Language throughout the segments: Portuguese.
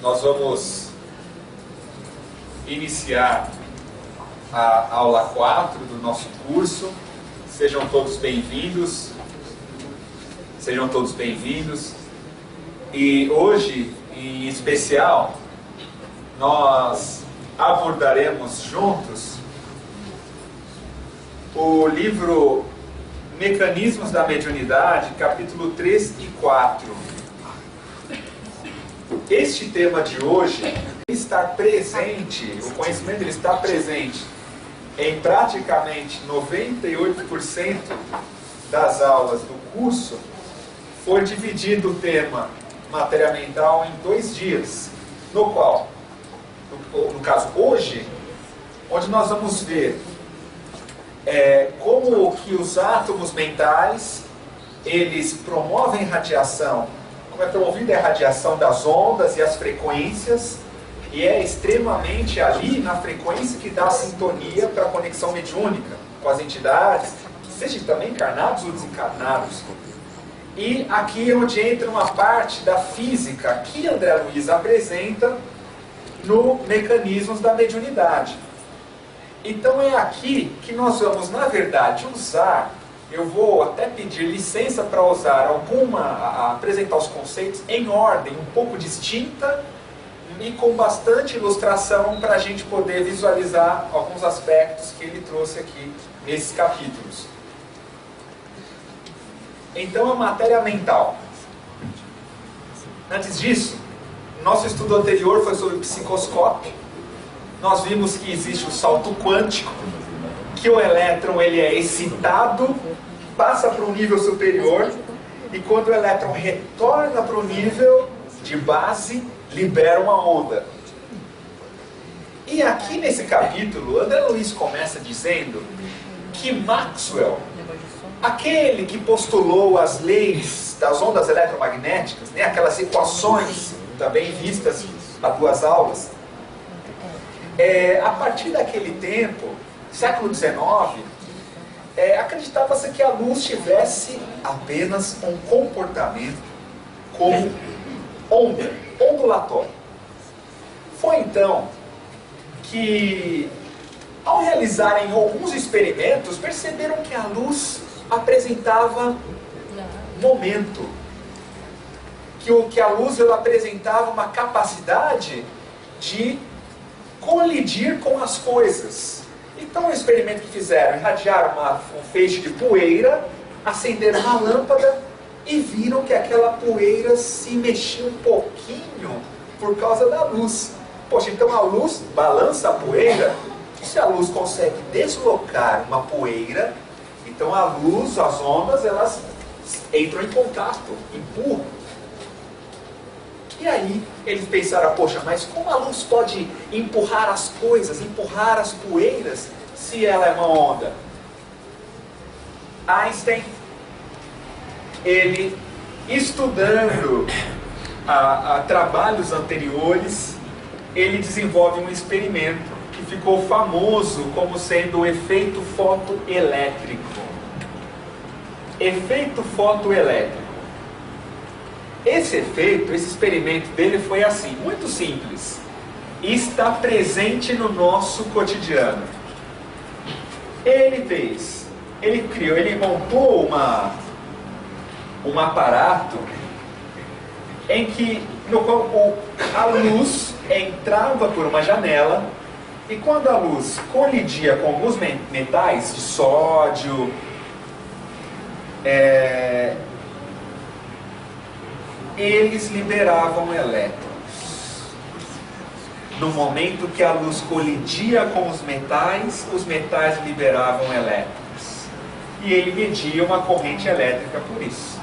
Nós vamos iniciar a aula 4 do nosso curso. Sejam todos bem-vindos. Sejam todos bem-vindos. E hoje, em especial, nós abordaremos juntos o livro Mecanismos da Mediunidade, capítulo 3 e 4. Este tema de hoje está presente, o conhecimento ele está presente em praticamente 98% das aulas do curso. Foi dividido o tema matéria mental em 2 dias, no qual, no caso hoje, onde nós vamos ver como que os átomos mentais, eles promovem radiação, como é promovida a radiação das ondas e as frequências, e é extremamente ali na frequência que dá a sintonia para a conexão mediúnica com as entidades, seja também encarnados ou desencarnados. E aqui é onde entra uma parte da física que André Luiz apresenta no Mecanismos da Mediunidade. Então é aqui que nós vamos, na verdade, usar, eu vou até pedir licença para usar apresentar os conceitos em ordem um pouco distinta e com bastante ilustração para a gente poder visualizar alguns aspectos que ele trouxe aqui nesses capítulos. Então a matéria mental. Antes disso, nosso estudo anterior foi sobre o psicoscópio. Nós vimos que existe o salto quântico, que o elétron ele é excitado, passa para um nível superior, e quando o elétron retorna para o nível de base, libera uma onda. E aqui nesse capítulo, André Luiz começa dizendo que Maxwell, aquele que postulou as leis das ondas eletromagnéticas, né, aquelas equações também vistas há 2 aulas, a partir daquele tempo, século XIX, acreditava-se que a luz tivesse apenas um comportamento como onda, ondulatório. Foi então que, ao realizarem alguns experimentos, perceberam que a luz apresentava momento, que a luz ela apresentava uma capacidade de colidir com as coisas. Então o experimento que fizeram, irradiaram um feixe de poeira, acenderam uma lâmpada e viram que aquela poeira se mexia um pouquinho por causa da luz. Poxa, então a luz balança a poeira. Se a luz consegue deslocar uma poeira, então a luz, as ondas, elas entram em contato, empurram. E aí eles pensaram, poxa, mas como a luz pode empurrar as coisas, empurrar as poeiras, se ela é uma onda? Einstein, ele estudando trabalhos anteriores, ele desenvolve um experimento que ficou famoso como sendo o efeito fotoelétrico. Efeito fotoelétrico. Esse efeito, esse experimento dele foi assim, muito simples. E está presente no nosso cotidiano. Ele montou um aparato em que a luz entrava por uma janela, e quando a luz colidia com alguns metais de sódio, eles liberavam elétrons. No momento que a luz colidia com os metais liberavam elétrons. E ele media uma corrente elétrica por isso.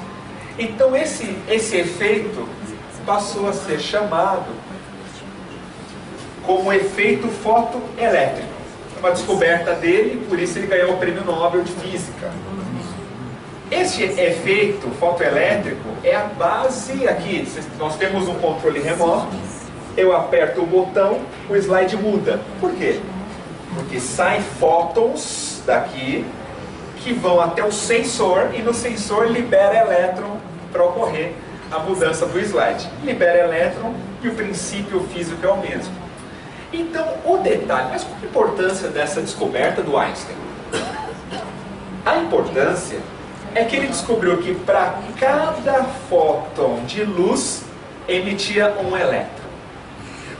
Então esse efeito passou a ser chamado como efeito fotoelétrico. É uma descoberta dele, por isso ele ganhou o Prêmio Nobel de Física. Este efeito fotoelétrico é a base aqui. Nós temos um controle remoto, eu aperto o botão, o slide muda. Por quê? Porque saem fótons daqui que vão até o sensor, e no sensor libera elétron para ocorrer a mudança do slide. Libera elétron e o princípio físico é o mesmo. Então, o detalhe, mas qual a importância dessa descoberta do Einstein? A importância é que ele descobriu que para cada fóton de luz emitia um elétron.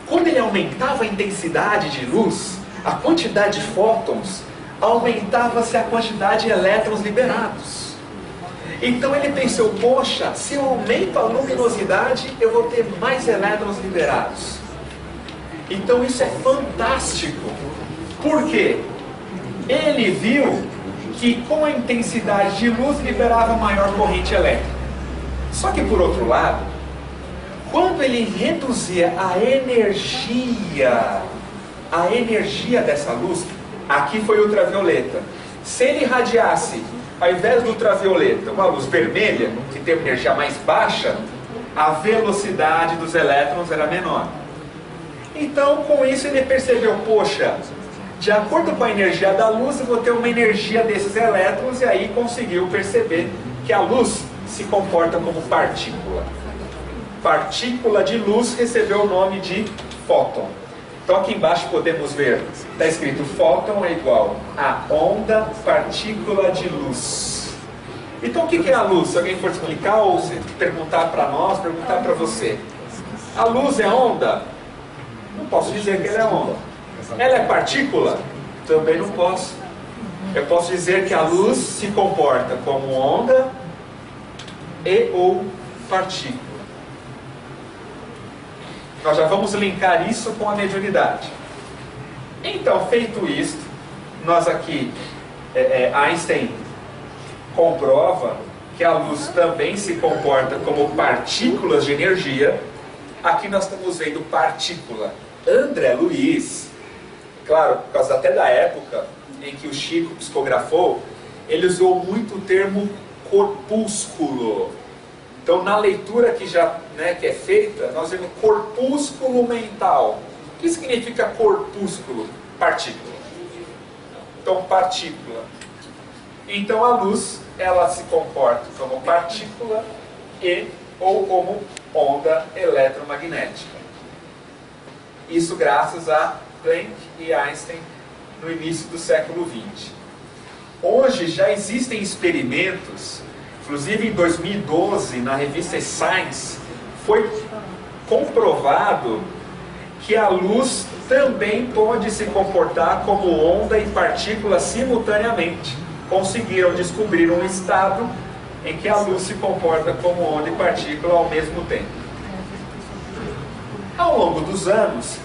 Quando ele aumentava a intensidade de luz, a quantidade de fótons, aumentava-se a quantidade de elétrons liberados. Então ele pensou, poxa, se eu aumento a luminosidade, eu vou ter mais elétrons liberados. Então isso é fantástico. Por quê? Ele viu que com a intensidade de luz liberava maior corrente elétrica. Só que por outro lado, quando ele reduzia a energia dessa luz, aqui foi ultravioleta. Se ele irradiasse, ao invés do ultravioleta, uma luz vermelha, que tem uma energia mais baixa, a velocidade dos elétrons era menor. Então, com isso, ele percebeu, poxa, de acordo com a energia da luz, eu vou ter uma energia desses elétrons, e aí conseguiu perceber que a luz se comporta como partícula. Partícula de luz recebeu o nome de fóton. Então aqui embaixo podemos ver, está escrito fóton é igual a onda partícula de luz. Então o que é a luz? Se alguém for explicar ou se perguntar para nós, perguntar para você. A luz é onda? Não posso dizer que ela é onda. Ela é partícula? Também não posso. Eu posso dizer que a luz se comporta como onda e ou partícula. Nós já vamos linkar isso com a mediunidade. Então, feito isto, nós aqui, Einstein comprova que a luz também se comporta como partículas de energia. Aqui nós estamos vendo partícula. André Luiz, claro, por causa até da época em que o Chico psicografou, ele usou muito o termo corpúsculo. Então, na leitura que que é feita, nós vemos corpúsculo mental. O que significa corpúsculo? Partícula. Então, partícula. Então, a luz, ela se comporta como partícula ou como onda eletromagnética. Isso graças a Planck e Einstein no início do século XX. Hoje já existem experimentos. Inclusive em 2012, na revista Science, foi comprovado que a luz também pode se comportar como onda e partícula simultaneamente. Conseguiram descobrir um estado em que a luz se comporta como onda e partícula ao mesmo tempo. Ao longo dos anos,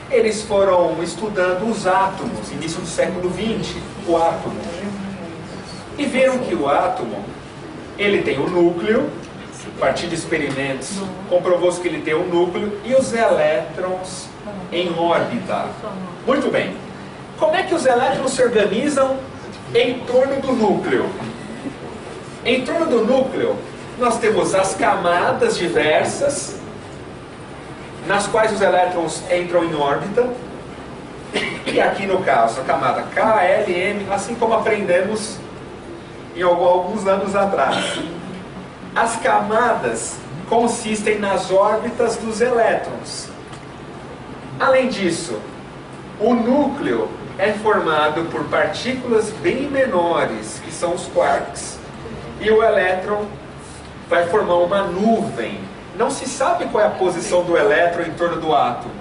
eles foram estudando os átomos, início do século XX, o átomo. E viram que o átomo, ele tem um núcleo, a partir de experimentos, comprovou-se que ele tem um núcleo e os elétrons em órbita. Muito bem. Como é que os elétrons se organizam em torno do núcleo? Em torno do núcleo, nós temos as camadas diversas, nas quais os elétrons entram em órbita. E aqui no caso, a camada K, L, M, assim como aprendemos em alguns anos atrás. As camadas consistem nas órbitas dos elétrons. Além disso, o núcleo é formado por partículas bem menores, que são os quarks, e o elétron vai formar uma nuvem. Não se sabe qual é a posição do elétron em torno do átomo,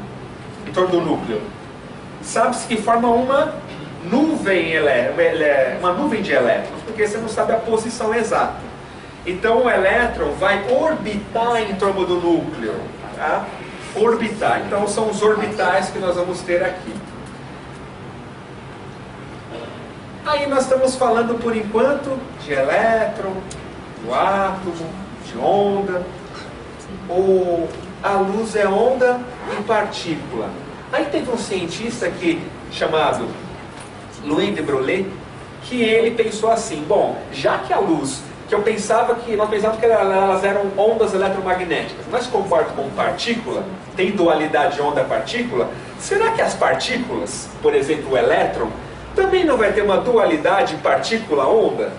em torno do núcleo. Sabe-se que forma uma nuvem de elétrons, porque você não sabe a posição exata. Então o elétron vai orbitar em torno do núcleo, tá? Orbitar. Então são os orbitais que nós vamos ter aqui. Aí nós estamos falando por enquanto de elétron, do átomo, de onda. A luz é onda e partícula. Aí teve um cientista chamado Louis de Broglie, que ele pensou assim, bom, já que a luz, que nós pensávamos que elas eram ondas eletromagnéticas, mas se comportam como partícula, tem dualidade onda-partícula, será que as partículas, por exemplo o elétron, também não vai ter uma dualidade partícula-onda?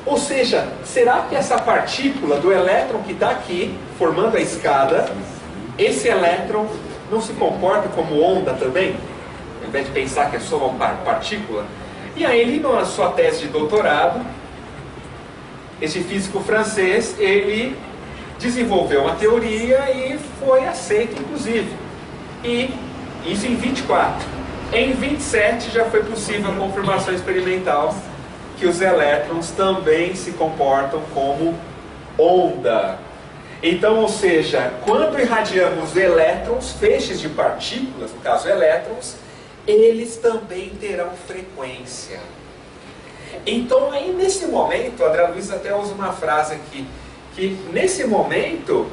Ou seja, será que essa partícula do elétron que está aqui, formando a escada, esse elétron não se comporta como onda também? Ao invés de pensar que é só uma partícula? E aí ele, na sua tese de doutorado, esse físico francês, ele desenvolveu uma teoria e foi aceito, inclusive. E isso em 24. Em 27 já foi possível a confirmação experimental que os elétrons também se comportam como onda. Então, ou seja, quando irradiamos elétrons, feixes de partículas, no caso elétrons, eles também terão frequência. Então, aí nesse momento, o André Luiz até usa uma frase aqui, que nesse momento,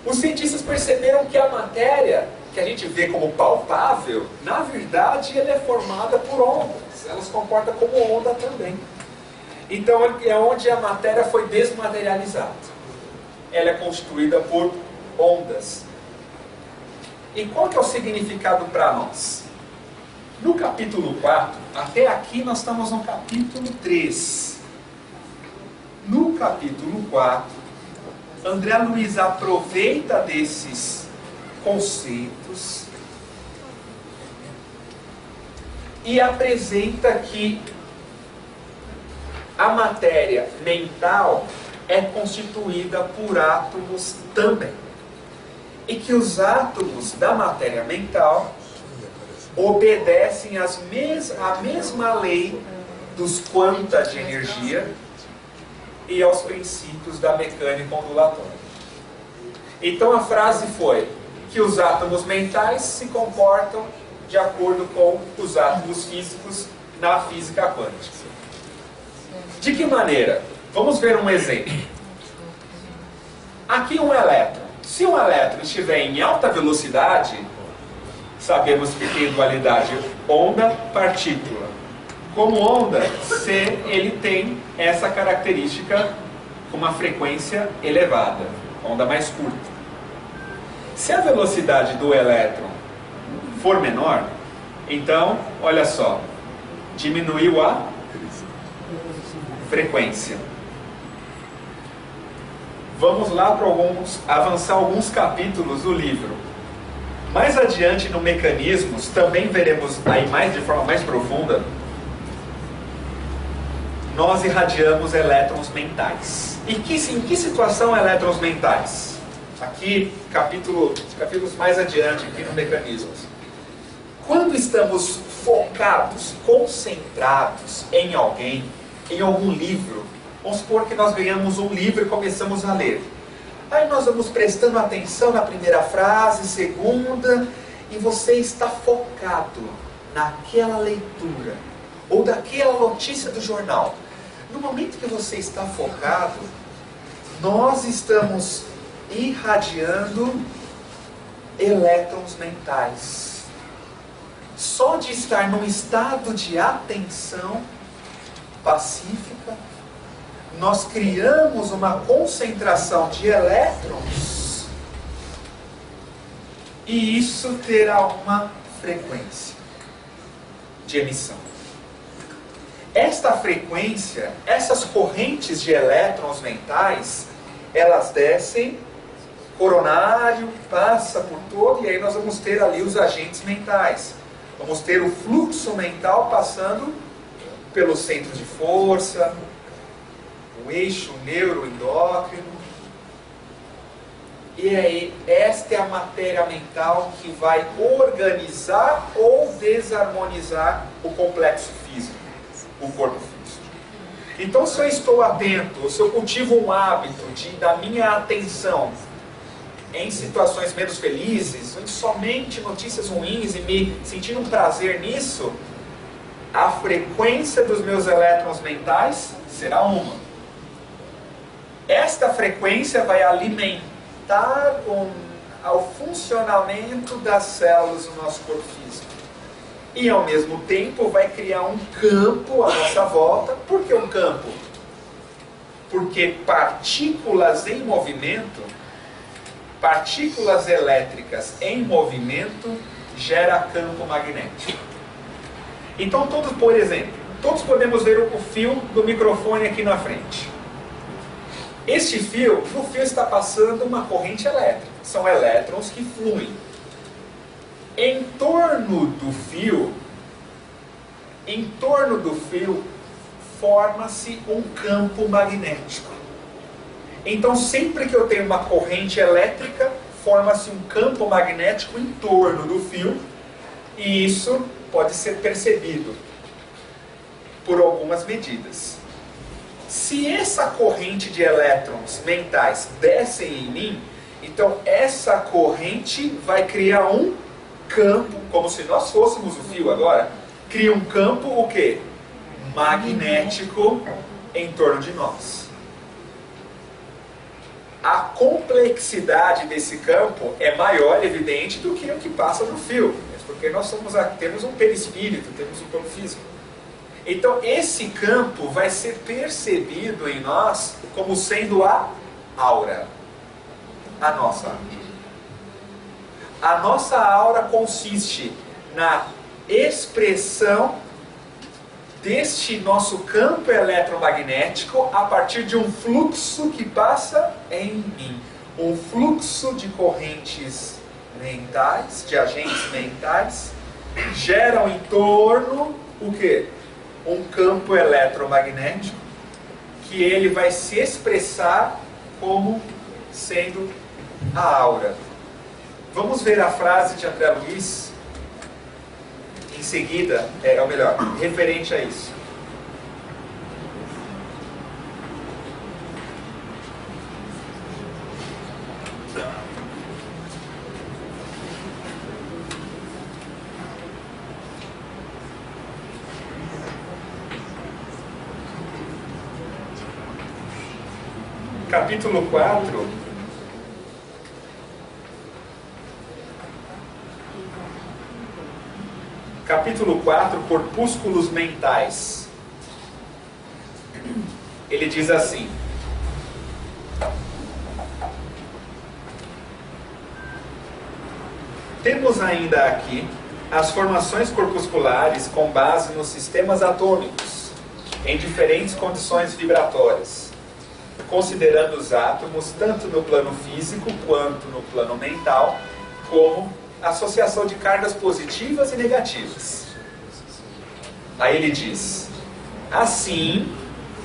os cientistas perceberam que a matéria, que a gente vê como palpável, na verdade ela é formada por ondas, ela se comporta como onda também. Então é onde a matéria foi desmaterializada. Ela é constituída por ondas. E qual que é o significado para nós? No capítulo 4, até aqui nós estamos no capítulo 3. No capítulo 4, André Luiz aproveita desses conceitos e apresenta que a matéria mental é constituída por átomos também. E que os átomos da matéria mental obedecem à mesma lei dos quanta de energia e aos princípios da mecânica ondulatória. Então a frase foi que os átomos mentais se comportam de acordo com os átomos físicos na física quântica. De que maneira? Vamos ver um exemplo. Aqui um elétron. Se um elétron estiver em alta velocidade, sabemos que tem dualidade onda-partícula. Como onda, ele tem essa característica com uma frequência elevada, onda mais curta. Se a velocidade do elétron for menor, então, olha só, diminuiu a frequência. Vamos lá para avançar alguns capítulos do livro. Mais adiante no Mecanismos, também veremos aí de forma mais profunda, nós irradiamos elétrons mentais. E em que situação elétrons mentais? Aqui, capítulos mais adiante, aqui no Mecanismos. Quando estamos focados, concentrados em alguém, em algum livro, vamos supor que nós ganhamos um livro e começamos a ler. Aí nós vamos prestando atenção na primeira frase, segunda, e você está focado naquela leitura, ou daquela notícia do jornal. No momento que você está focado, nós estamos irradiando elétrons mentais. Só de estar num estado de atenção pacífica, nós criamos uma concentração de elétrons e isso terá uma frequência de emissão. Esta frequência, essas correntes de elétrons mentais, elas descem, coronário, passa por todo, e aí nós vamos ter ali os agentes mentais. Vamos ter o fluxo mental passando pelo centro de força, o eixo neuroendócrino. E aí, esta é a matéria mental que vai organizar ou desarmonizar o complexo físico, o corpo físico. Então, se eu estou atento, se eu cultivo um hábito da minha atenção em situações menos felizes, em somente notícias ruins e me sentindo um prazer nisso, a frequência dos meus elétrons mentais será uma. Esta frequência vai alimentar ao funcionamento das células do nosso corpo físico. E ao mesmo tempo vai criar um campo à nossa volta. Por que um campo? Porque partículas em movimento, partículas elétricas em movimento, gera campo magnético. Então, por exemplo, Todos podemos ver o fio do microfone aqui na frente. Este fio, no fio está passando uma corrente elétrica. São elétrons que fluem. Em torno do fio, forma-se um campo magnético. Então, sempre que eu tenho uma corrente elétrica, forma-se um campo magnético em torno do fio, e isso pode ser percebido por algumas medidas. Se essa corrente de elétrons mentais descem em mim, então essa corrente vai criar um campo, como se nós fôssemos o fio agora, cria um campo o quê? Magnético em torno de nós. A complexidade desse campo é maior, evidente, do que o que passa no fio, porque nós temos um perispírito, temos um corpo físico. Então esse campo vai ser percebido em nós como sendo a aura, a nossa aura. A nossa aura consiste na expressão deste nosso campo eletromagnético a partir de um fluxo que passa em mim. Um fluxo de correntes mentais, de agentes mentais, geram em torno o quê? Um campo eletromagnético que ele vai se expressar como sendo a aura. Vamos ver a frase de André Luiz em seguida, ou melhor, referente a isso. Capítulo 4, corpúsculos mentais. Ele diz assim: temos ainda aqui as formações corpusculares com base nos sistemas atômicos, em diferentes condições vibratórias, considerando os átomos tanto no plano físico quanto no plano mental, como associação de cargas positivas e negativas. Aí ele diz: assim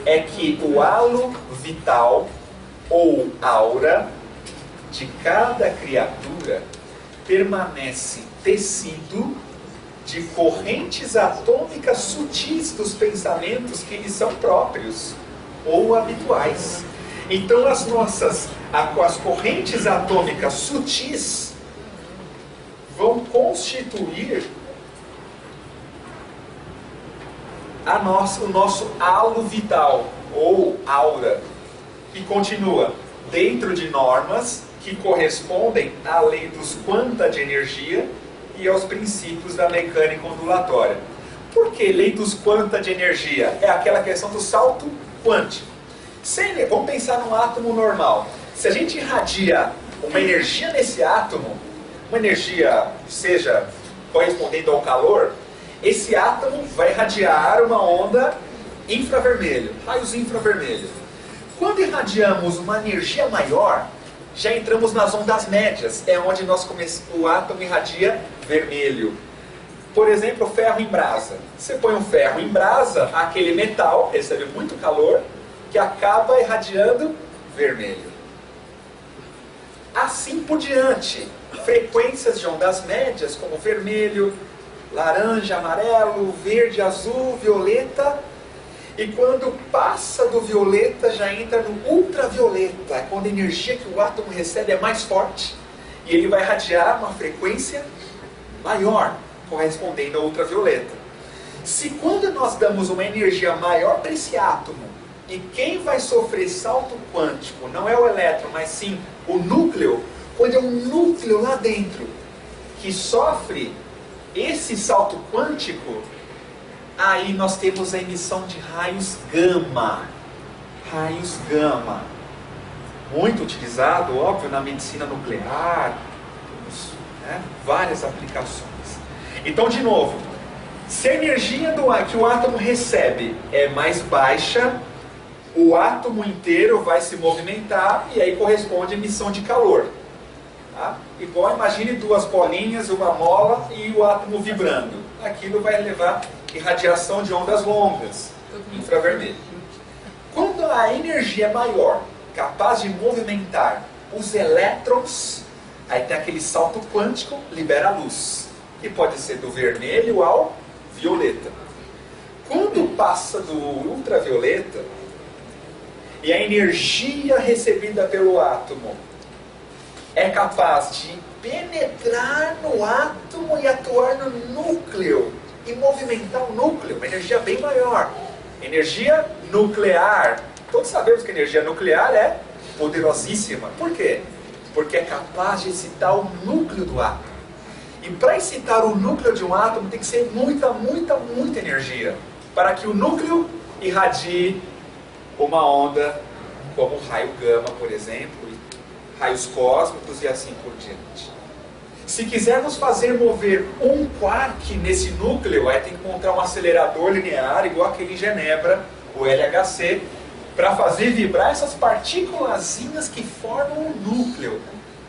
é que o halo vital ou aura de cada criatura permanece tecido de correntes atômicas sutis dos pensamentos que lhes são próprios ou habituais. Então as correntes atômicas sutis vão constituir o nosso halo vital ou aura, que continua dentro de normas que correspondem à lei dos quanta de energia e aos princípios da mecânica ondulatória. Por que lei dos quanta de energia? É aquela questão do salto quântico. Vamos pensar num átomo normal. Se a gente irradia uma energia nesse átomo, uma energia que seja correspondente ao calor, esse átomo vai irradiar uma onda infravermelho, raios infravermelhos. Quando irradiamos uma energia maior, já entramos nas ondas médias, é onde o átomo irradia vermelho. Por exemplo, o ferro em brasa. Você põe um ferro em brasa, aquele metal recebe muito calor, que acaba irradiando vermelho. Assim por diante, frequências de ondas médias, como vermelho, laranja, amarelo, verde, azul, violeta, e quando passa do violeta já entra no ultravioleta, é quando a energia que o átomo recebe é mais forte, e ele vai irradiar uma frequência maior, correspondendo ao ultravioleta. Se quando nós damos uma energia maior para esse átomo, e quem vai sofrer salto quântico não é o elétron, mas sim o núcleo, quando é um núcleo lá dentro que sofre esse salto quântico, aí nós temos a emissão de raios gama. Raios gama. Muito utilizado, óbvio, na medicina nuclear, várias aplicações. Então, de novo, Se a energia que o átomo recebe é mais baixa, o átomo inteiro vai se movimentar e aí corresponde a emissão de calor. Tá? Igual, imagine duas bolinhas, uma mola e o átomo vibrando. Aquilo vai levar irradiação de ondas longas, infravermelho. Quando a energia é maior, capaz de movimentar os elétrons, aí tem aquele salto quântico, libera a luz, que pode ser do vermelho ao violeta. Quando passa do ultravioleta, e a energia recebida pelo átomo é capaz de penetrar no átomo e atuar no núcleo, e movimentar o núcleo, uma energia bem maior. Energia nuclear. Todos sabemos que a energia nuclear é poderosíssima. Por quê? Porque é capaz de excitar o núcleo do átomo. E para excitar o núcleo de um átomo tem que ser muita, muita, muita energia, para que o núcleo irradie uma onda, como o raio gama, por exemplo, raios cósmicos e assim por diante. Se quisermos fazer mover um quark nesse núcleo, aí tem que montar um acelerador linear, igual aquele em Genebra, o LHC, para fazer vibrar essas partículazinhas que formam o núcleo.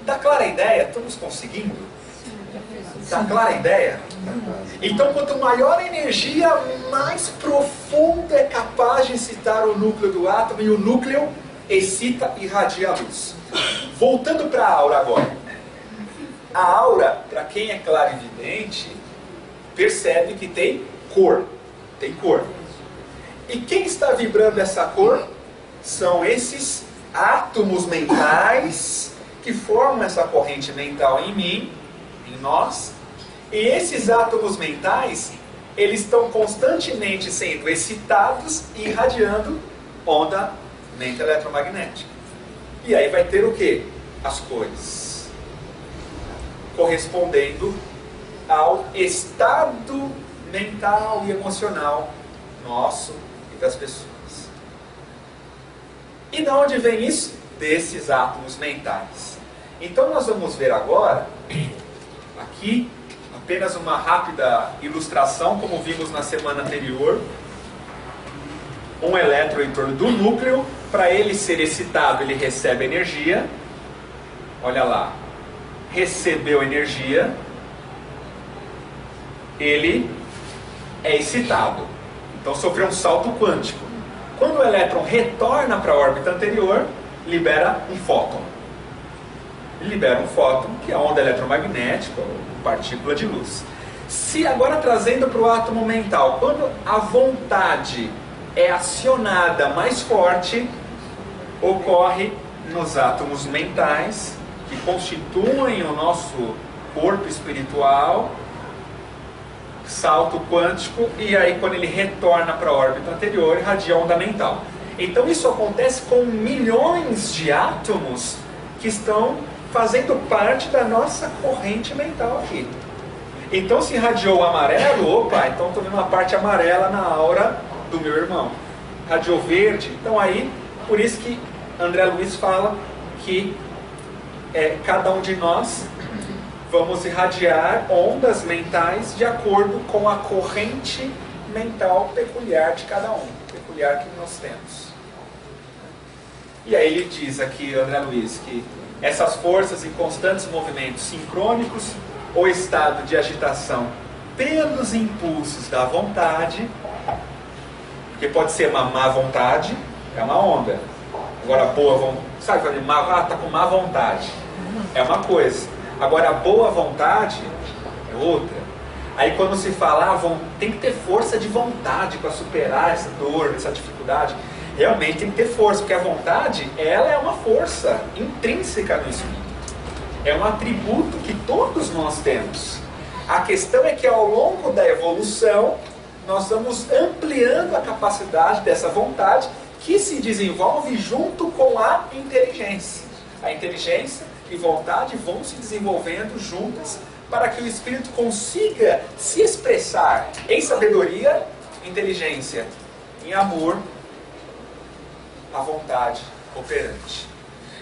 Dá clara a ideia? Estamos conseguindo? Dá clara a ideia? Então, quanto maior a energia, mais profunda é capaz de excitar o núcleo do átomo, e o núcleo excita e irradia a luz. Voltando para a aura agora. A aura, para quem é clarividente, percebe que tem cor. Tem cor. E quem está vibrando essa cor são esses átomos mentais que formam essa corrente mental em mim, em nós. E esses átomos mentais, eles estão constantemente sendo excitados e irradiando onda mente eletromagnética. E aí vai ter o quê? As cores, correspondendo ao estado mental e emocional nosso e das pessoas. E de onde vem isso? Desses átomos mentais. Então nós vamos ver agora, aqui, apenas uma rápida ilustração, como vimos na semana anterior. Um elétron em torno do núcleo, para ele ser excitado, ele recebe energia. Olha lá, recebeu energia, ele é excitado. Então sofreu um salto quântico. Quando o elétron retorna para a órbita anterior, libera um fóton. Ele libera um fóton, que é a onda eletromagnética, ou partícula de luz. Se agora trazendo para o átomo mental, quando a vontade é acionada mais forte, ocorre nos átomos mentais, que constituem o nosso corpo espiritual, salto quântico, e aí quando ele retorna para a órbita anterior, irradia a onda mental. Então isso acontece com milhões de átomos que estão fazendo parte da nossa corrente mental aqui. Então se irradiou o amarelo, opa, então estou vendo uma parte amarela na aura do meu irmão. Irradiou verde, então aí, por isso que André Luiz fala que cada um de nós vamos irradiar ondas mentais de acordo com a corrente mental peculiar de cada um, peculiar que nós temos. E aí ele diz aqui, André Luiz, que essas forças e constantes movimentos sincrônicos ou estado de agitação pelos impulsos da vontade, porque pode ser uma má vontade, é uma onda. Agora boa vontade, sabe, está com má vontade, é uma coisa. Agora a boa vontade é outra. Aí quando se fala, tem que ter força de vontade para superar essa dor, essa dificuldade. Realmente tem que ter força, porque a vontade, ela é uma força intrínseca no espírito. É um atributo que todos nós temos. A questão é que ao longo da evolução, nós vamos ampliando a capacidade dessa vontade, que se desenvolve junto com a inteligência. A inteligência e vontade vão se desenvolvendo juntas para que o espírito consiga se expressar em sabedoria, inteligência, em amor, a vontade operante.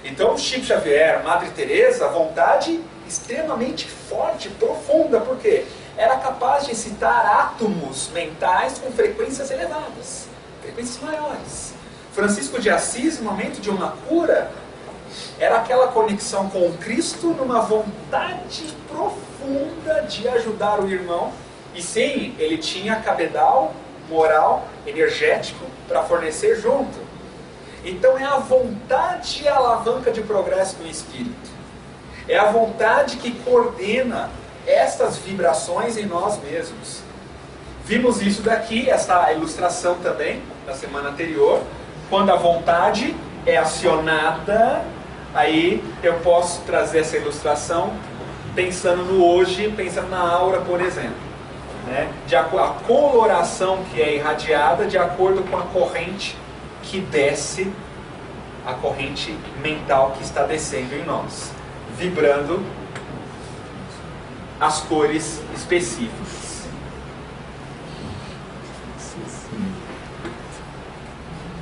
Então, Chico Xavier, Madre Teresa, a vontade extremamente forte, profunda, porque era capaz de excitar átomos mentais com frequências elevadas, frequências maiores. Francisco de Assis, no momento de uma cura, era aquela conexão com o Cristo numa vontade profunda de ajudar o irmão. E sim, ele tinha cabedal moral, energético para fornecer junto. Então é a vontade e a alavanca de progresso do Espírito. É a vontade que coordena estas vibrações em nós mesmos. Vimos isso daqui, essa ilustração também, na semana anterior. Quando a vontade é acionada, aí eu posso trazer essa ilustração pensando no hoje, pensando na aura, por exemplo. Né? A coloração que é irradiada de acordo com a corrente que desce, a corrente mental que está descendo em nós, vibrando as cores específicas.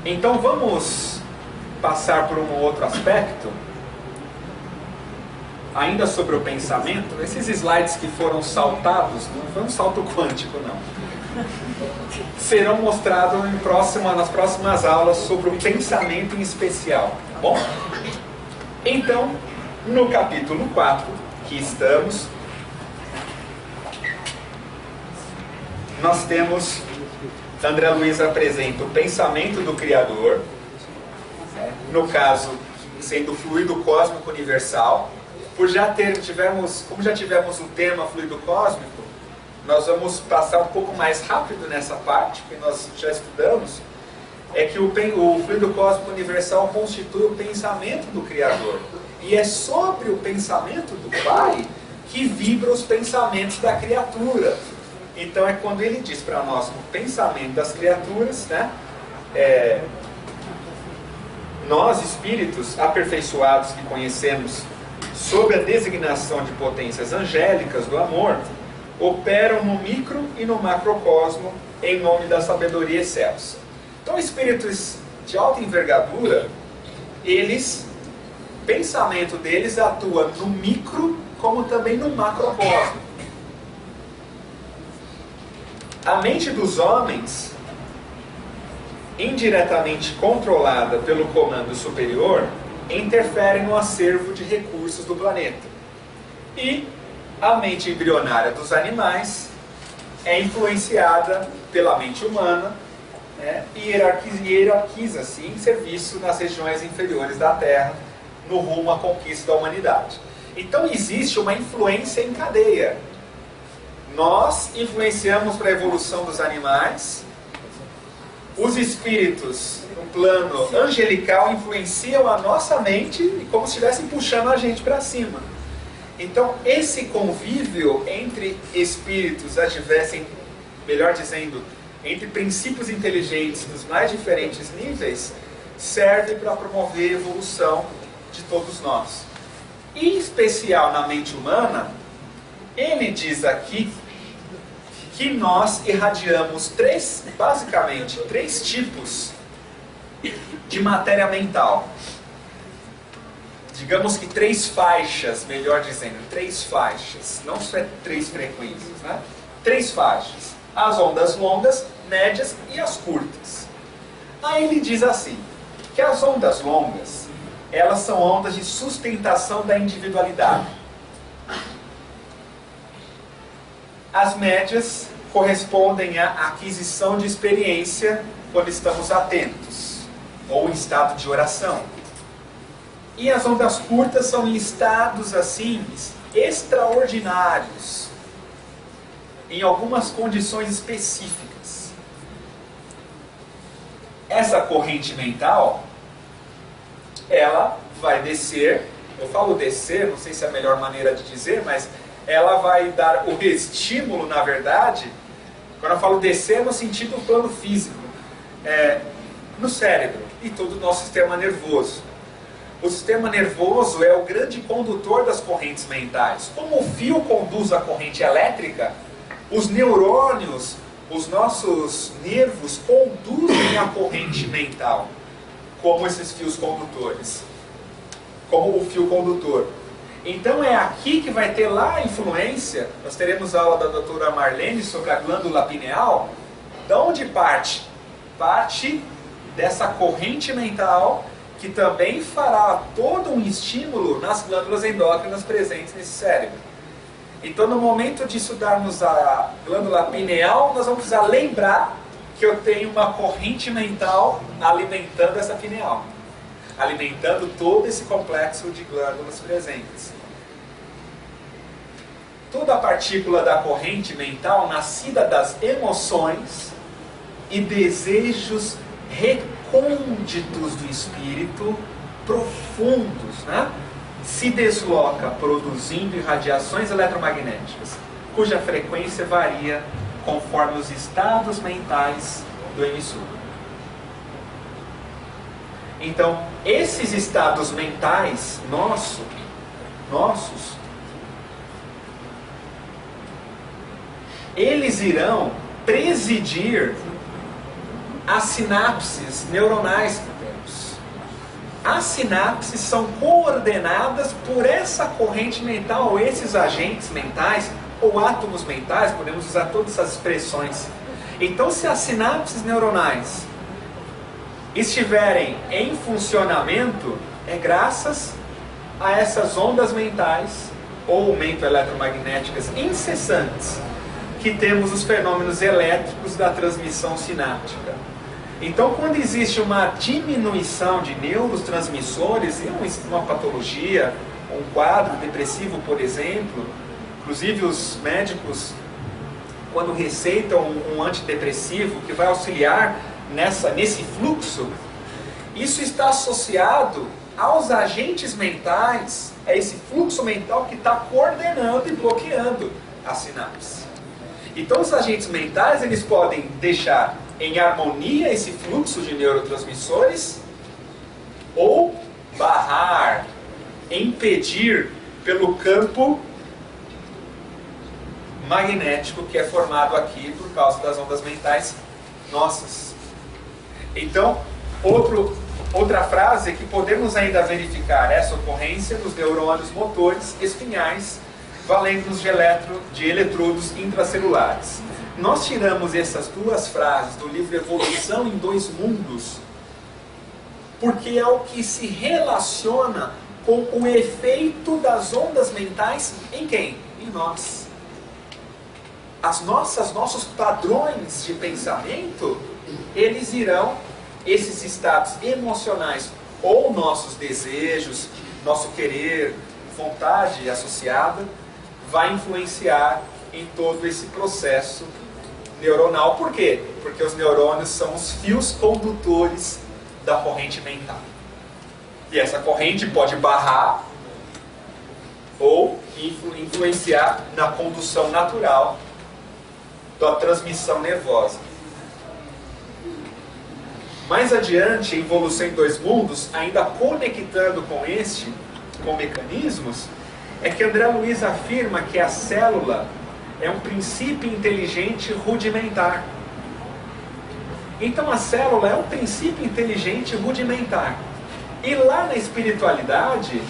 Então vamos passar por um outro aspecto, ainda sobre o pensamento. Esses slides que foram saltados, não foi um salto quântico não, serão mostrados nas próximas aulas sobre o pensamento em especial, tá bom? Então, no capítulo 4 que estamos, nós temos, André Luiz apresenta o pensamento do Criador, no caso, sendo o fluido cósmico universal. Como já tivemos o tema fluido cósmico, nós vamos passar um pouco mais rápido nessa parte, que nós já estudamos, é que o fluido cósmico universal constitui o pensamento do Criador. E é sobre o pensamento do Pai que vibram os pensamentos da criatura. Então é quando ele diz para nós o pensamento das criaturas, né? Nós, espíritos aperfeiçoados que conhecemos sob a designação de potências angélicas do amor, operam no micro e no macrocosmo em nome da sabedoria excelsa. Então, espíritos de alta envergadura, o pensamento deles atua no micro como também no macrocosmo. A mente dos homens, indiretamente controlada pelo comando superior, interfere no acervo de recursos do planeta. E a mente embrionária dos animais é influenciada pela mente humana, né, e hierarquiza-se em serviço nas regiões inferiores da Terra, no rumo à conquista da humanidade. Então existe uma influência em cadeia. Nós influenciamos para a evolução dos animais, os espíritos, no plano angelical, influenciam a nossa mente e como se estivessem puxando a gente para cima. Então, esse convívio entre espíritos adversos, melhor dizendo, entre princípios inteligentes dos mais diferentes níveis, serve para promover a evolução de todos nós. Em especial na mente humana, ele diz aqui que nós irradiamos basicamente três tipos de matéria mental. Digamos que 3 faixas, melhor dizendo, 3 faixas, não só 3 frequências, né? 3 faixas, as ondas longas, médias e as curtas. Aí ele diz assim, que as ondas longas, elas são ondas de sustentação da individualidade. As médias correspondem à aquisição de experiência quando estamos atentos, ou em estado de oração. E as ondas curtas são em estados assim, extraordinários, em algumas condições específicas. Essa corrente mental, ela vai descer, eu falo descer, não sei se é a melhor maneira de dizer, mas ela vai dar o estímulo, na verdade, quando eu falo descer, no sentido do plano físico, no cérebro e todo o nosso sistema nervoso. O sistema nervoso é o grande condutor das correntes mentais. Como o fio conduz a corrente elétrica, os neurônios, os nossos nervos conduzem a corrente mental, como esses fios condutores, como o fio condutor. Então é aqui que vai ter lá a influência. Nós teremos a aula da doutora Marlene sobre a glândula pineal. De onde parte? Parte dessa corrente mental que também fará todo um estímulo nas glândulas endócrinas presentes nesse cérebro. Então, no momento de estudarmos a glândula pineal, nós vamos precisar lembrar que eu tenho uma corrente mental alimentando essa pineal, alimentando todo esse complexo de glândulas presentes. Toda a partícula da corrente mental nascida das emoções e desejos recônditos do espírito, profundos, né? Se desloca produzindo irradiações eletromagnéticas, cuja frequência varia conforme os estados mentais do emissor. Então, esses estados mentais nossos, eles irão presidir as sinapses neuronais que temos. As sinapses são coordenadas por essa corrente mental, ou esses agentes mentais, ou átomos mentais, podemos usar todas essas expressões. Então, se as sinapses neuronais estiverem em funcionamento, é graças a essas ondas mentais, ou eletromagnéticas incessantes, que temos os fenômenos elétricos da transmissão sináptica. Então, quando existe uma diminuição de neurotransmissores, uma patologia, um quadro depressivo, por exemplo, inclusive os médicos, quando receitam um antidepressivo que vai auxiliar nesse fluxo, isso está associado aos agentes mentais, a esse fluxo mental que está coordenando e bloqueando a sinapse. Então, os agentes mentais, eles podem deixar em harmonia esse fluxo de neurotransmissores, ou barrar, impedir pelo campo magnético que é formado aqui por causa das ondas mentais nossas. Então, outra frase é que podemos ainda verificar essa ocorrência nos neurônios motores espinhais, valendo-nos de eletrodos intracelulares. Nós tiramos essas duas frases do livro Evolução em Dois Mundos, porque é o que se relaciona com o efeito das ondas mentais em quem? Em nós. Nossos padrões de pensamento, eles irão, esses estados emocionais, ou nossos desejos, nosso querer, vontade associada, vai influenciar em todo esse processo neuronal. Por quê? Porque os neurônios são os fios condutores da corrente mental. E essa corrente pode barrar ou influenciar na condução natural da transmissão nervosa. Mais adiante, em Evolução em Dois Mundos, ainda conectando com mecanismos, é que André Luiz afirma que a célula é um princípio inteligente rudimentar. Então a célula é um princípio inteligente rudimentar. E lá na espiritualidade,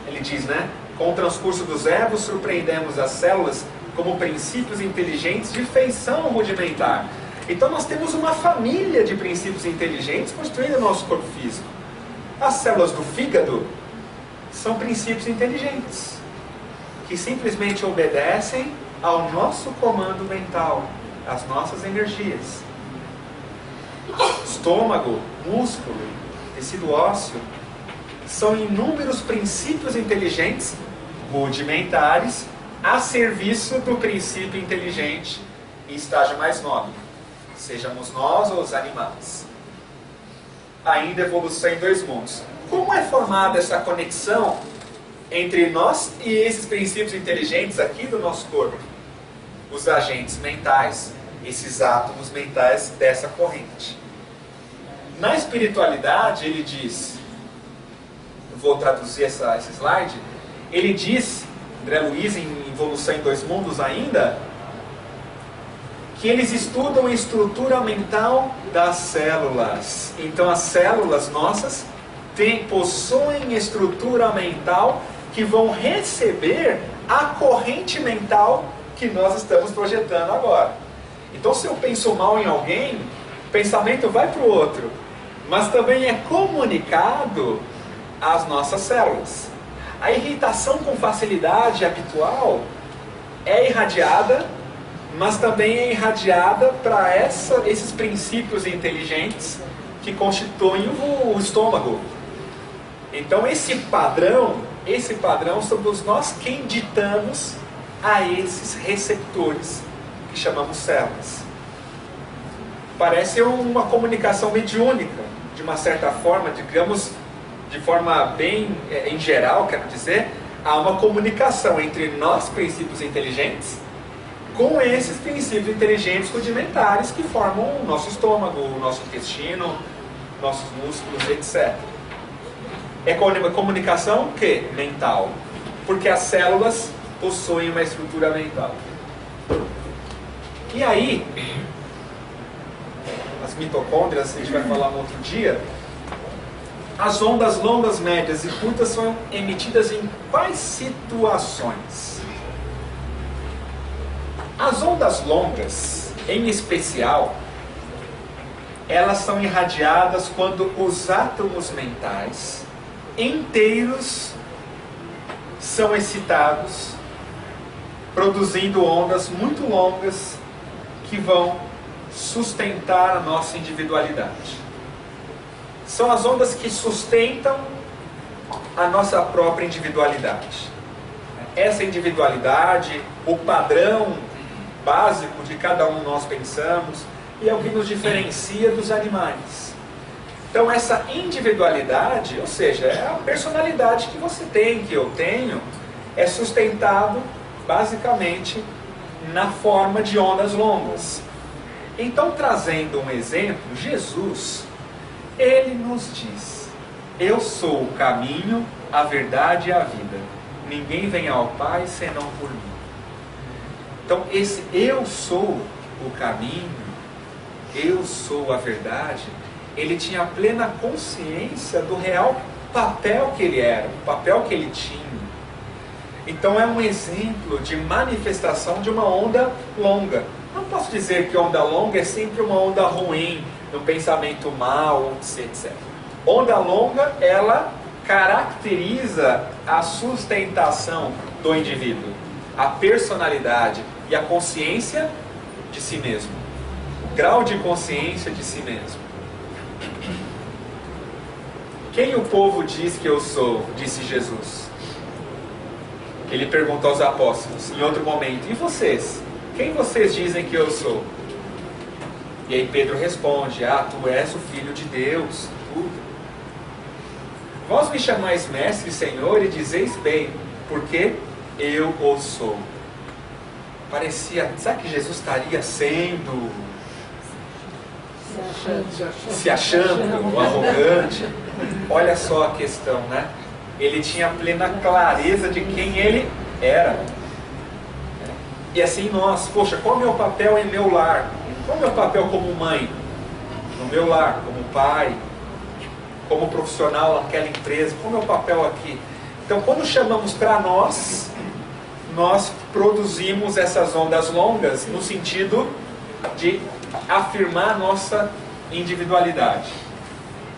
ele diz, né? Com o transcurso dos erros, surpreendemos as células como princípios inteligentes de feição rudimentar. Então nós temos uma família de princípios inteligentes construída no nosso corpo físico. As células do fígado são princípios inteligentes, que simplesmente obedecem ao nosso comando mental, às nossas energias. Estômago, músculo, tecido ósseo, são inúmeros princípios inteligentes rudimentares a serviço do princípio inteligente em estágio mais nobre, sejamos nós ou os animais. Ainda Evolução em Dois Mundos. Como é formada essa conexão entre nós e esses princípios inteligentes aqui do nosso corpo? Os agentes mentais, esses átomos mentais dessa corrente. Na espiritualidade, ele diz, vou traduzir esse slide, ele diz, André Luiz, em Evolução em Dois Mundos ainda, que eles estudam a estrutura mental das células. Então as células nossas possuem estrutura mental que vão receber a corrente mental que nós estamos projetando agora. Então, se eu penso mal em alguém, o pensamento vai para o outro, mas também é comunicado às nossas células. A irritação com facilidade habitual é irradiada, mas também é irradiada para esses princípios inteligentes que constituem o estômago. Então esse padrão somos nós quem ditamos a esses receptores que chamamos células. Parece uma comunicação mediúnica, de uma certa forma, digamos, de forma bem em geral, quero dizer, há uma comunicação entre nós, princípios inteligentes, com esses princípios inteligentes rudimentares que formam o nosso estômago, o nosso intestino, nossos músculos, etc. É comunicação o quê? Mental. Porque as células possuem uma estrutura mental. E aí, as mitocôndrias, a gente vai falar no outro dia, as ondas longas, médias e curtas são emitidas em quais situações? As ondas longas, em especial, elas são irradiadas quando os átomos mentais inteiros são excitados, produzindo ondas muito longas que vão sustentar a nossa individualidade. São as ondas que sustentam a nossa própria individualidade. Essa individualidade, o padrão básico de cada um nós pensamos, e é o que nos diferencia dos animais. Então essa individualidade, ou seja, é a personalidade que você tem, que eu tenho, é sustentado basicamente na forma de ondas longas. Então, trazendo um exemplo, Jesus, ele nos diz: eu sou o caminho, a verdade e a vida. Ninguém vem ao Pai senão por mim. Então, esse eu sou o caminho, eu sou a verdade, ele tinha plena consciência do real papel que ele era, o papel que ele tinha. Então é um exemplo de manifestação de uma onda longa. Não posso dizer que onda longa é sempre uma onda ruim, no pensamento mal, etc. Onda longa, ela caracteriza a sustentação do indivíduo, a personalidade e a consciência de si mesmo. O grau de consciência de si mesmo. Quem o povo diz que eu sou? Disse Jesus. Ele perguntou aos apóstolos em outro momento: e vocês? Quem vocês dizem que eu sou? E aí Pedro responde: tu és o Filho de Deus, tudo. Vós me chamais mestre e Senhor e dizeis bem, porque eu o sou. Parecia, sabe que Jesus estaria sendo se achando arrogante? Olha só a questão, né? Ele tinha plena clareza de quem ele era. E assim nós, poxa, qual é o meu papel em meu lar? Qual é o meu papel como mãe? No meu lar, como pai, como profissional naquela empresa, qual é o meu papel aqui? Então, quando chamamos para nós produzimos essas ondas longas no sentido de afirmar nossa individualidade.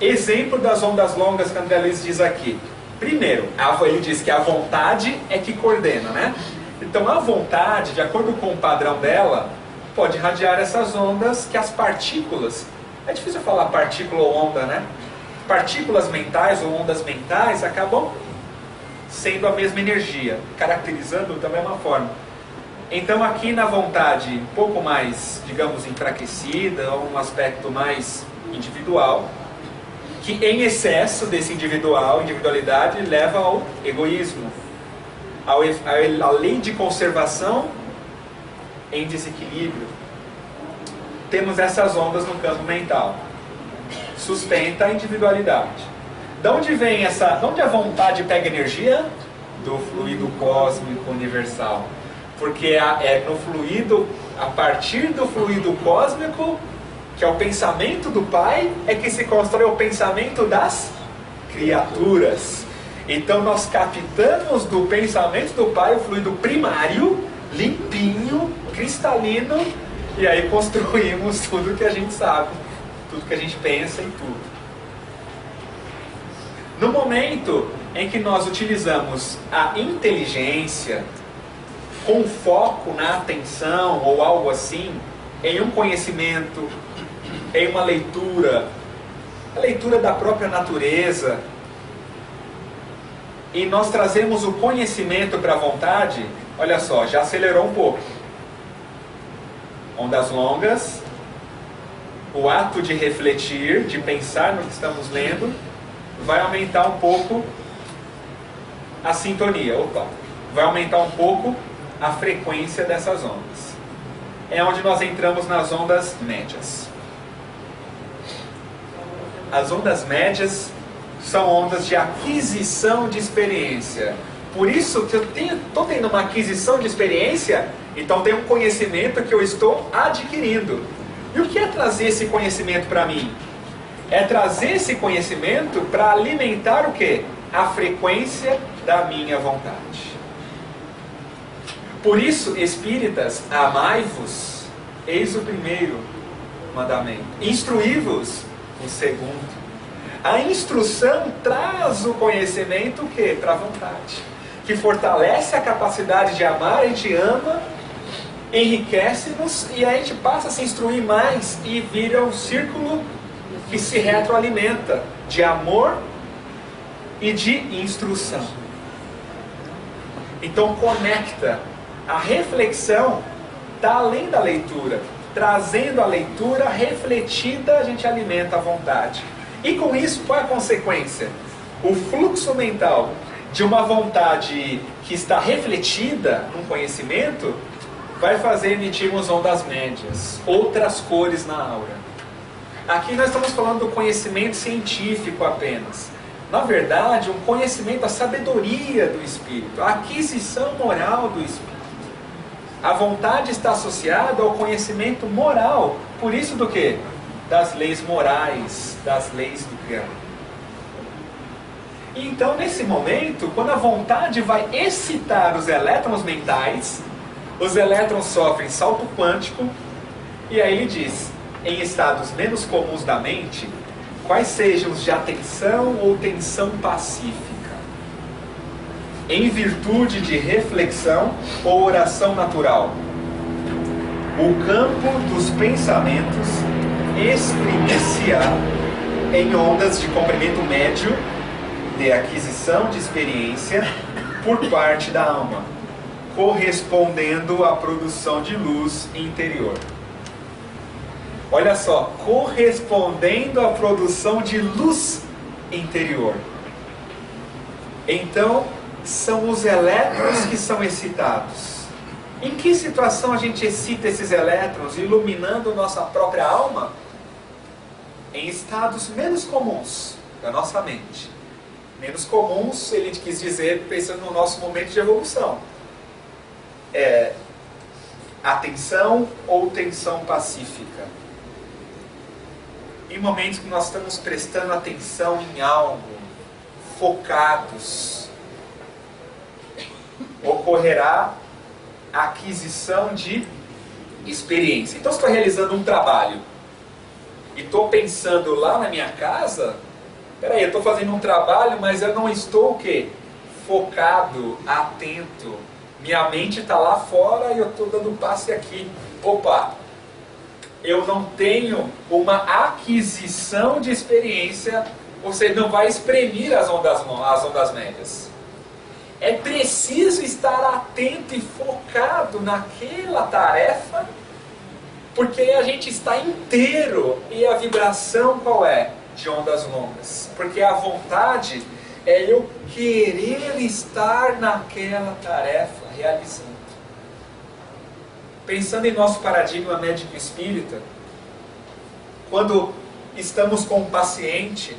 Exemplo das ondas longas que André Luiz diz aqui. Primeiro, ele diz que a vontade é que coordena, né? Então a vontade, de acordo com o padrão dela, pode irradiar essas ondas que as partículas, é difícil falar partícula ou onda, né? Partículas mentais ou ondas mentais acabam sendo a mesma energia, caracterizando da mesma forma. Então aqui na vontade um pouco mais, digamos, enfraquecida, um aspecto mais individual, que em excesso desse individualidade leva ao egoísmo, à lei de conservação em desequilíbrio. Temos essas ondas no campo mental. Sustenta a individualidade. De onde vem de onde a vontade pega energia? Do fluido cósmico universal. Porque é no fluido, a partir do fluido cósmico, que é o pensamento do Pai, é que se constrói o pensamento das criaturas. Então nós captamos do pensamento do Pai o fluido primário, limpinho, cristalino, e aí construímos tudo que a gente sabe, tudo que a gente pensa e tudo. No momento em que nós utilizamos a inteligência com foco na atenção ou algo assim, em um conhecimento, em uma leitura, a leitura da própria natureza, e nós trazemos o conhecimento para a vontade, olha só, já acelerou um pouco. Ondas longas, o ato de refletir, de pensar no que estamos lendo, vai aumentar um pouco a sintonia, vai aumentar um pouco a frequência dessas ondas. É onde nós entramos nas ondas médias. As ondas médias são ondas de aquisição de experiência. Por isso que eu estou tendo uma aquisição de experiência, então tem um conhecimento que eu estou adquirindo. E o que é trazer esse conhecimento para mim? É trazer esse conhecimento para alimentar o quê? A frequência da minha vontade. Por isso, espíritas, amai-vos, eis o primeiro mandamento. Instruí-vos, o segundo. A instrução traz o conhecimento o quê? Para a vontade. Que fortalece a capacidade de amar, a gente ama, enriquece-nos e a gente passa a se instruir mais e vira um círculo que se retroalimenta de amor e de instrução. Então conecta. A reflexão está além da leitura. Trazendo a leitura refletida, a gente alimenta a vontade. E com isso, qual é a consequência? O fluxo mental de uma vontade que está refletida num conhecimento vai fazer emitirmos ondas médias, outras cores na aura. Aqui nós estamos falando do conhecimento científico apenas. Na verdade, um conhecimento, a sabedoria do espírito, a aquisição moral do espírito. A vontade está associada ao conhecimento moral. Por isso do quê? Das leis morais, das leis do Criador. E então, nesse momento, quando a vontade vai excitar os elétrons mentais, os elétrons sofrem salto quântico, e aí ele diz, em estados menos comuns da mente, quais sejam os de atenção ou tensão pacífica, em virtude de reflexão ou oração natural. O campo dos pensamentos exprime-se-á em ondas de comprimento médio de aquisição de experiência por parte da alma, correspondendo à produção de luz interior. Olha só, correspondendo à produção de luz interior. Então, são os elétrons que são excitados. Em que situação a gente excita esses elétrons, iluminando nossa própria alma? Em estados menos comuns da nossa mente. Menos comuns, ele quis dizer, pensando no nosso momento de evolução. Atenção ou tensão pacífica. Em momentos que nós estamos prestando atenção em algo, focados, ocorrerá a aquisição de experiência. Então, se estou realizando um trabalho e estou pensando lá na minha casa, peraí, eu estou fazendo um trabalho, mas eu não estou o quê? Focado, atento. Minha mente está lá fora e eu estou dando passe aqui. Opa! Eu não tenho uma aquisição de experiência, você não vai espremir as ondas médias. É preciso estar atento e focado naquela tarefa, porque a gente está inteiro. E a vibração qual é? De ondas longas. Porque a vontade é eu querer estar naquela tarefa, realizando. Pensando em nosso paradigma médico espírita, quando estamos com um paciente,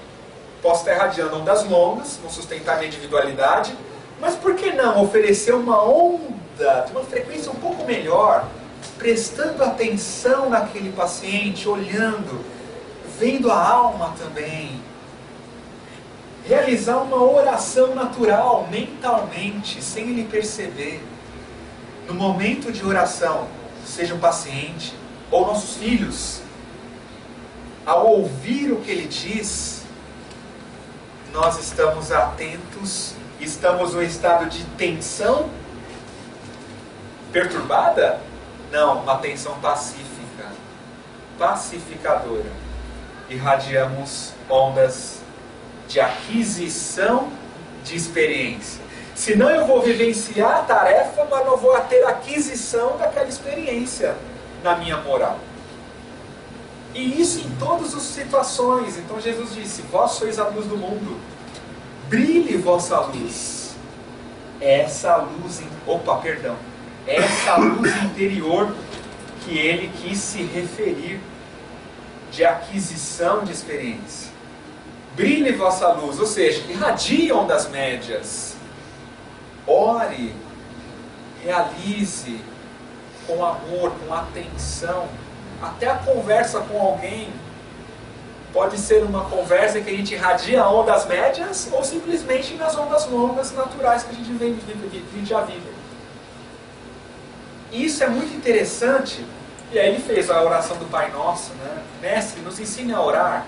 posso estar irradiando ondas longas, vão sustentar minha individualidade, mas por que não oferecer uma onda de uma frequência um pouco melhor, prestando atenção naquele paciente, olhando, vendo a alma também. realizar uma oração natural, mentalmente, sem ele perceber. No momento de oração, seja o paciente ou nossos filhos, ao ouvir o que ele diz, nós estamos atentos, estamos no estado de tensão perturbada? Não, uma tensão pacífica, pacificadora. Irradiamos ondas de aquisição de experiência. Senão eu vou vivenciar a tarefa, mas não vou ter aquisição daquela experiência na minha moral. E isso em todas as situações. Então Jesus disse: vós sois a luz do mundo, brilhe vossa luz. Essa luz, essa luz interior que ele quis se referir, de aquisição de experiência. Brilhe vossa luz, ou seja, irradie ondas médias. Ore, realize com amor, com atenção. Até a conversa com alguém pode ser uma conversa que a gente irradia ondas médias ou simplesmente nas ondas longas naturais que a gente já vive. Isso é muito interessante. E aí ele fez a oração do Pai Nosso, né? Mestre, nos ensine a orar.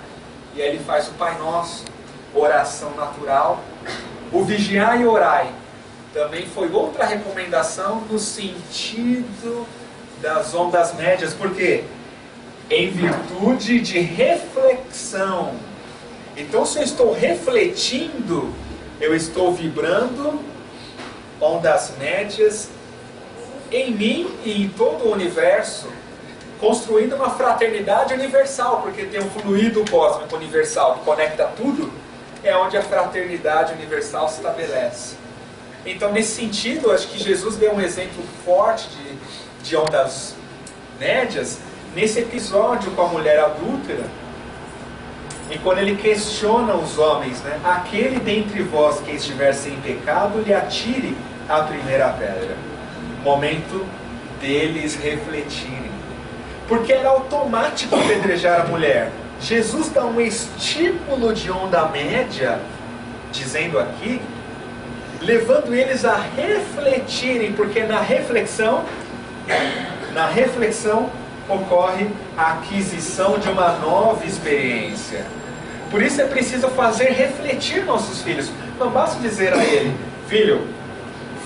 E aí ele faz o Pai Nosso, oração natural. O vigiai e orai também foi outra recomendação no sentido das ondas médias. Por quê? Em virtude de reflexão. Então, se eu estou refletindo, eu estou vibrando ondas médias em mim e em todo o universo, construindo uma fraternidade universal, porque tem um fluido cósmico universal que conecta tudo, é onde a fraternidade universal se estabelece. Então, nesse sentido, acho que Jesus deu um exemplo forte de ondas médias, nesse episódio com a mulher adúltera, e quando ele questiona os homens, né? Aquele dentre vós que estiver sem pecado, lhe atire a primeira pedra. Momento deles refletirem. Porque era automático apedrejar a mulher. Jesus dá um estímulo de onda média, dizendo aqui, levando eles a refletirem, porque na reflexão ocorre a aquisição de uma nova experiência. Por isso é preciso fazer refletir nossos filhos. Não basta dizer a ele: filho,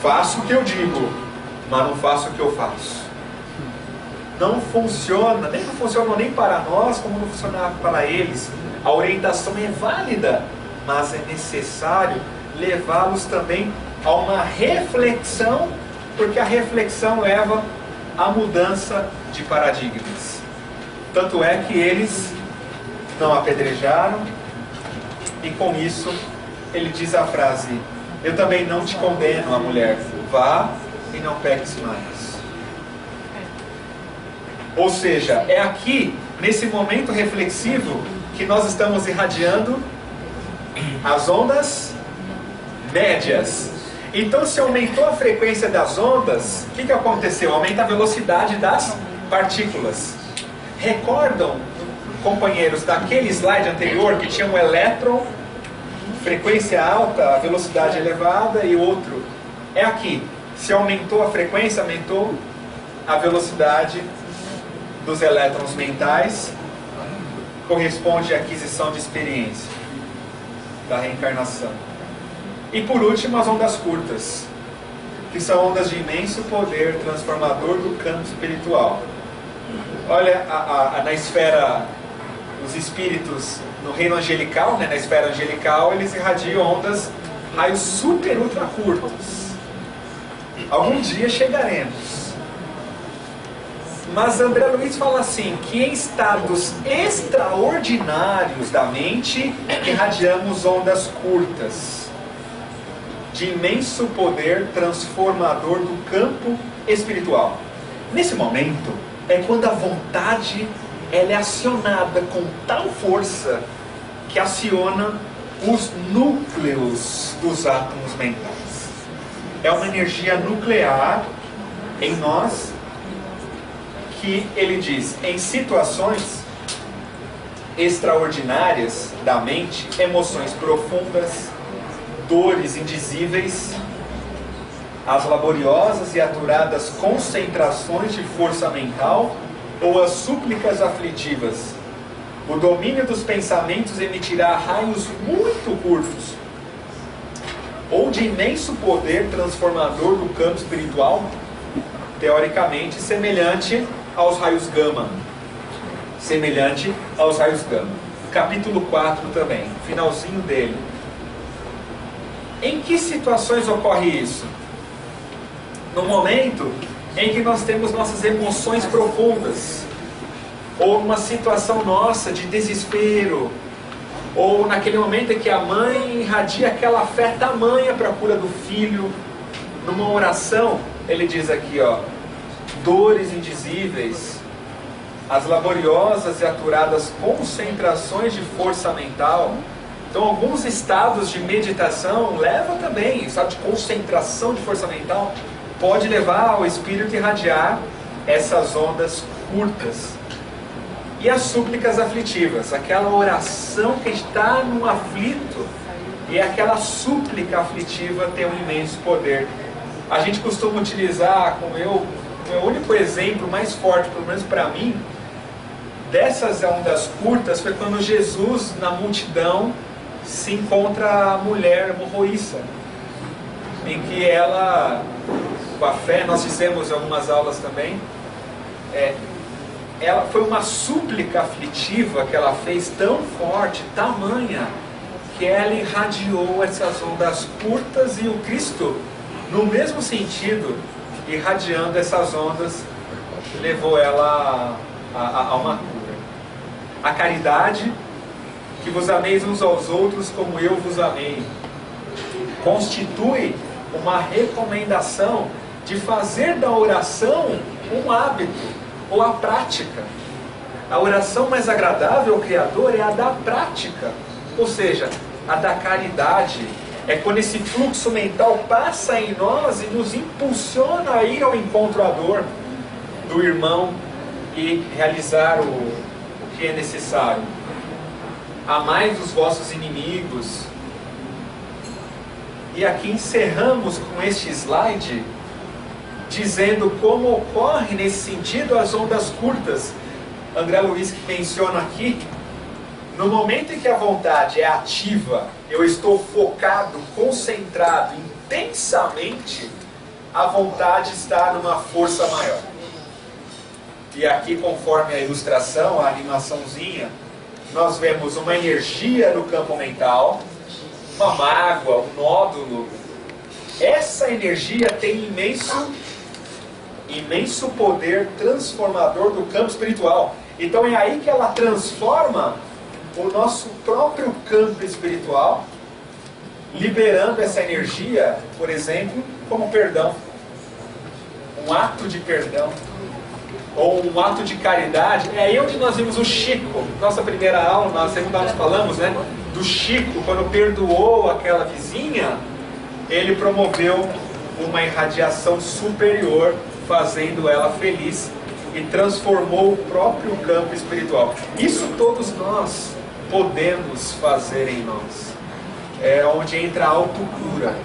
faço o que eu digo, mas não faço o que eu faço. Não funciona nem para nós, como não funciona para eles. A orientação é válida, mas é necessário levá-los também a uma reflexão, porque a reflexão leva à mudança de paradigmas. Tanto é que eles não apedrejaram, e com isso ele diz a frase: eu também não te condeno, a mulher, vá e não peques mais. Ou seja, é aqui, nesse momento reflexivo, que nós estamos irradiando as ondas médias. Então, se aumentou a frequência das ondas, o que aconteceu? Aumenta a velocidade das partículas. Recordam, companheiros, daquele slide anterior que tinha um elétron, frequência alta, velocidade elevada, e outro? É aqui. Se aumentou a frequência, aumentou a velocidade dos elétrons mentais, corresponde à aquisição de experiência da reencarnação. E por último, as ondas curtas, que são ondas de imenso poder transformador do campo espiritual. Olha, na esfera, os espíritos no reino angelical, né, na esfera angelical, eles irradiam ondas, raios super ultra curtos. Algum dia chegaremos. Mas André Luiz fala assim, que em estados extraordinários da mente, irradiamos ondas curtas, de imenso poder transformador do campo espiritual. Nesse momento, é quando a vontade ela é acionada com tal força, que aciona os núcleos dos átomos mentais. É uma energia nuclear em nós, que ele diz, em situações extraordinárias da mente, emoções profundas, dores indizíveis, as laboriosas e aturadas concentrações de força mental ou as súplicas aflitivas. O domínio dos pensamentos emitirá raios muito curtos, ou de imenso poder transformador do campo espiritual, teoricamente semelhante aos raios gama. Semelhante aos raios gama. Capítulo 4 também, finalzinho dele. Em que situações ocorre isso? No momento em que nós temos nossas emoções profundas, ou numa situação nossa de desespero, ou naquele momento em que a mãe irradia aquela fé tamanha para a cura do filho, numa oração, ele diz aqui, ó, dores indizíveis, as laboriosas e aturadas concentrações de força mental. Então alguns estados de meditação levam também, estado de concentração de força mental, pode levar ao espírito irradiar essas ondas curtas. E as súplicas aflitivas, aquela oração que está num aflito, e aquela súplica aflitiva tem um imenso poder. A gente costuma utilizar, como meu único exemplo mais forte, pelo menos para mim, dessas ondas curtas, foi quando Jesus, na multidão, se encontra a mulher hemorroíça, em que ela, com a fé, nós fizemos algumas aulas também, ela foi uma súplica aflitiva que ela fez tão forte, tamanha, que ela irradiou essas ondas curtas, e o Cristo, no mesmo sentido, irradiando essas ondas, levou ela a uma cura. A caridade, que vos ameis uns aos outros como eu vos amei, constitui uma recomendação de fazer da oração um hábito, ou a prática. A oração mais agradável ao Criador é a da prática, ou seja, a da caridade. É quando esse fluxo mental passa em nós e nos impulsiona a ir ao encontro à dor do irmão e realizar o que é necessário. Amai os vossos inimigos. E aqui encerramos com este slide, dizendo como ocorre nesse sentido as ondas curtas. André Luiz que menciona aqui, no momento em que a vontade é ativa, eu estou focado, concentrado, intensamente, a vontade está numa força maior. E aqui, conforme a ilustração, a animaçãozinha, nós vemos uma energia no campo mental, uma mágoa, um nódulo. Essa energia tem imenso poder transformador do campo espiritual. Então é aí que ela transforma o nosso próprio campo espiritual, liberando essa energia, por exemplo, como perdão, um ato de perdão, ou um ato de caridade. É aí onde nós vimos o Chico, nossa primeira aula, na segunda aula nós falamos, né, do Chico, quando perdoou aquela vizinha, ele promoveu uma irradiação superior, fazendo ela feliz, e transformou o próprio campo espiritual. Isso todos nós podemos fazer em nós. É onde entra a autocura.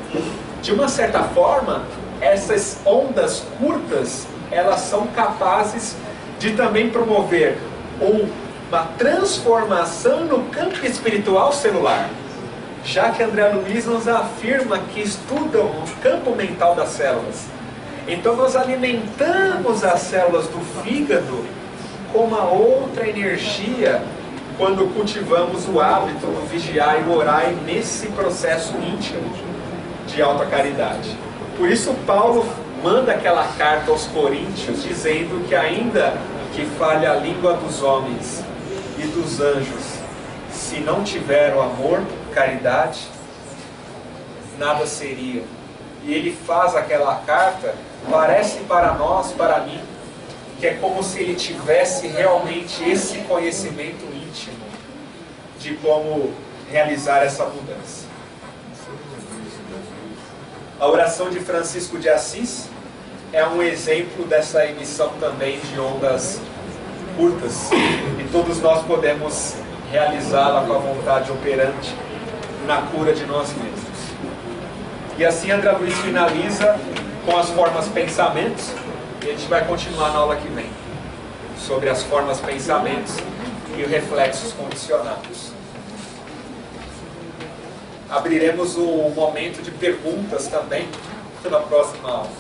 De uma certa forma, essas ondas curtas, elas são capazes de também promover uma transformação no campo espiritual celular. Já que André Luiz nos afirma que estuda o campo mental das células. Então nós alimentamos as células do fígado com uma outra energia quando cultivamos o hábito do vigiar e orar nesse processo íntimo de alta caridade. Por isso Paulo manda aquela carta aos Coríntios dizendo que ainda que fale a língua dos homens e dos anjos, se não tiver o amor, caridade, nada seria. E ele faz aquela carta, parece para nós, para mim, que é como se ele tivesse realmente esse conhecimento íntimo de como realizar essa mudança. A oração de Francisco de Assis é um exemplo dessa emissão também de ondas curtas, e todos nós podemos realizá-la com a vontade operante na cura de nós mesmos. E assim André Luiz finaliza com as formas pensamentos, e a gente vai continuar na aula que vem, sobre as formas pensamentos e os reflexos condicionados. Abriremos o momento de perguntas também pela próxima aula.